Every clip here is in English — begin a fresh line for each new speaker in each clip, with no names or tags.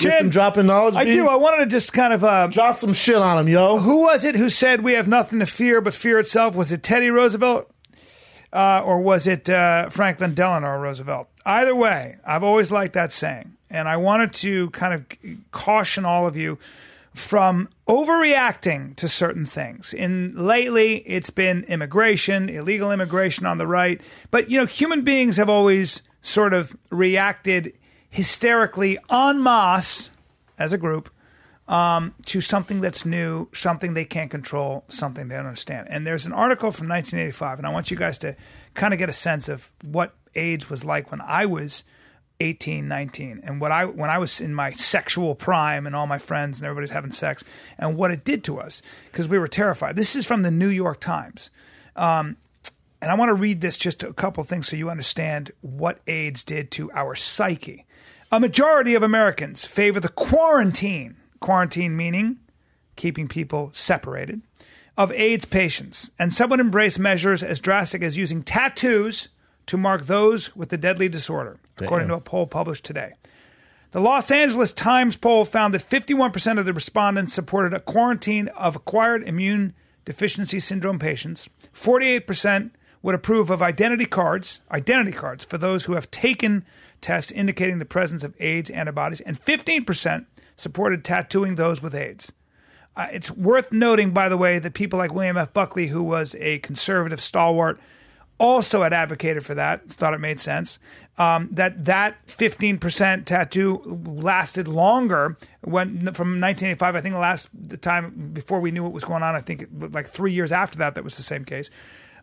Get some dropping knowledge,
I do. I wanted to just kind of...
drop some shit on him, yo.
Who was it who said we have nothing to fear but fear itself? Was it Teddy Roosevelt? Or was it Franklin Delano Roosevelt? Either way, I've always liked that saying. And I wanted to kind of caution all of you from overreacting to certain things. Lately, it's been immigration, illegal immigration on the right. But, human beings have always sort of reacted hysterically en masse as a group to something that's new, something they can't control, something they don't understand. And there's an article from 1985, and I want you guys to kind of get a sense of what AIDS was like when I was 18, 19, and when I was in my sexual prime and all my friends and everybody's having sex, and what it did to us, because we were terrified. This is from the New York Times. And I want to read this, just a couple things so you understand what AIDS did to our psyche. A majority of Americans favor the quarantine meaning keeping people separated, of AIDS patients, and some would embrace measures as drastic as using tattoos to mark those with the deadly disorder, according to a poll published today. The Los Angeles Times poll found that 51% of the respondents supported a quarantine of acquired immune deficiency syndrome patients. 48% would approve of identity cards for those who have taken tests indicating the presence of AIDS antibodies, and 15% supported tattooing those with AIDS. It's worth noting, by the way, that people like William F. Buckley, who was a conservative stalwart, also had advocated for that, thought it made sense, that 15% tattoo lasted longer from 1985. I think the time before we knew what was going on, I think like 3 years after that was the same case.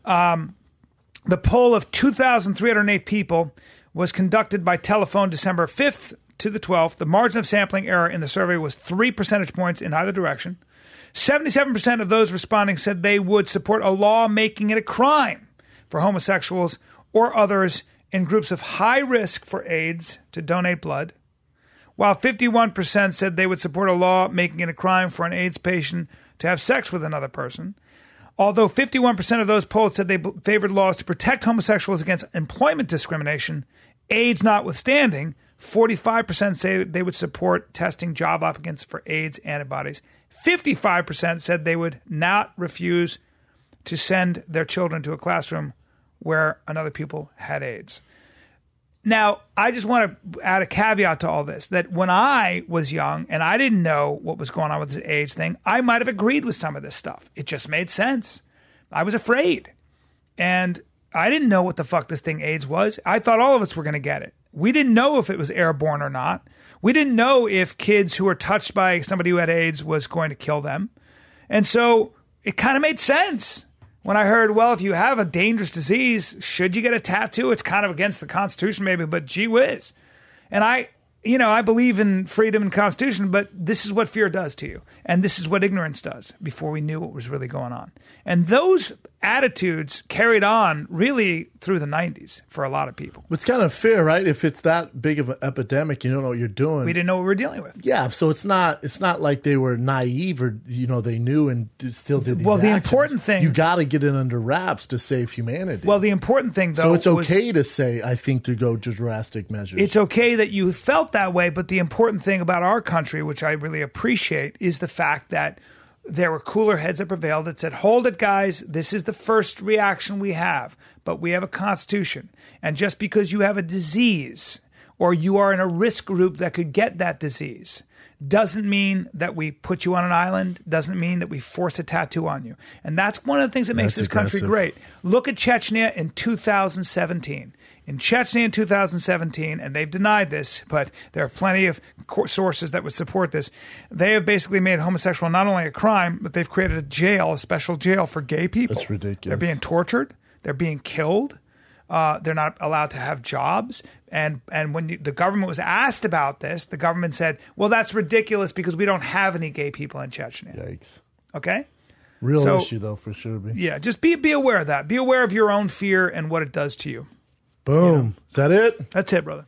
The poll of 2,308 people was conducted by telephone December 5th to the 12th. The margin of sampling error in the survey was 3 percentage points in either direction. 77% of those responding said they would support a law making it a crime for homosexuals or others in groups of high risk for AIDS to donate blood, while 51% said they would support a law making it a crime for an AIDS patient to have sex with another person. Although 51% of those polled said they favored laws to protect homosexuals against employment discrimination, AIDS notwithstanding, 45% say they would support testing job applicants for AIDS antibodies. 55% said they would not refuse to send their children to a classroom where another pupil had AIDS. Now, I just want to add a caveat to all this, that when I was young and I didn't know what was going on with this AIDS thing, I might have agreed with some of this stuff. It just made sense. I was afraid. And I didn't know what the fuck this thing AIDS was. I thought all of us were going to get it. We didn't know if it was airborne or not. We didn't know if kids who were touched by somebody who had AIDS was going to kill them. And so it kind of made sense when I heard, well, if you have a dangerous disease, should you get a tattoo? It's kind of against the Constitution maybe, but gee whiz. And I believe in freedom and Constitution, but this is what fear does to you. And this is what ignorance does before we knew what was really going on. And those attitudes carried on really through the 90s for a lot of people.
It's kind of fair, right? If it's that big of an epidemic, you don't know what you're doing.
We didn't know what we were dealing with.
Yeah, so it's not like they were naive or, they knew and still did these
Well, the
actions.
important thing...
You got to get it under wraps to save humanity.
Well, the important thing, though...
So it's okay to say, I think, to go to drastic measures.
It's okay that you felt that way, but the important thing about our country, which I really appreciate, is the fact that there were cooler heads that prevailed that said, hold it, guys, this is the first reaction we have, but we have a constitution. And just because you have a disease or you are in a risk group that could get that disease doesn't mean that we put you on an island, doesn't mean that we force a tattoo on you. And that's one of the things that makes this country great. Look at Chechnya in 2017. In Chechnya in 2017, and they've denied this, but there are plenty of sources that would support this, they have basically made homosexual not only a crime, but they've created a special jail for gay people.
That's ridiculous.
They're being tortured. They're being killed. They're not allowed to have jobs. And when the government was asked about this, the government said, well, that's ridiculous because we don't have any gay people in Chechnya.
Yikes.
Okay?
Real issue, though, for sure.
Yeah, just be aware of that. Be aware of your own fear and what it does to you.
Boom. Is that it?
That's it, brother.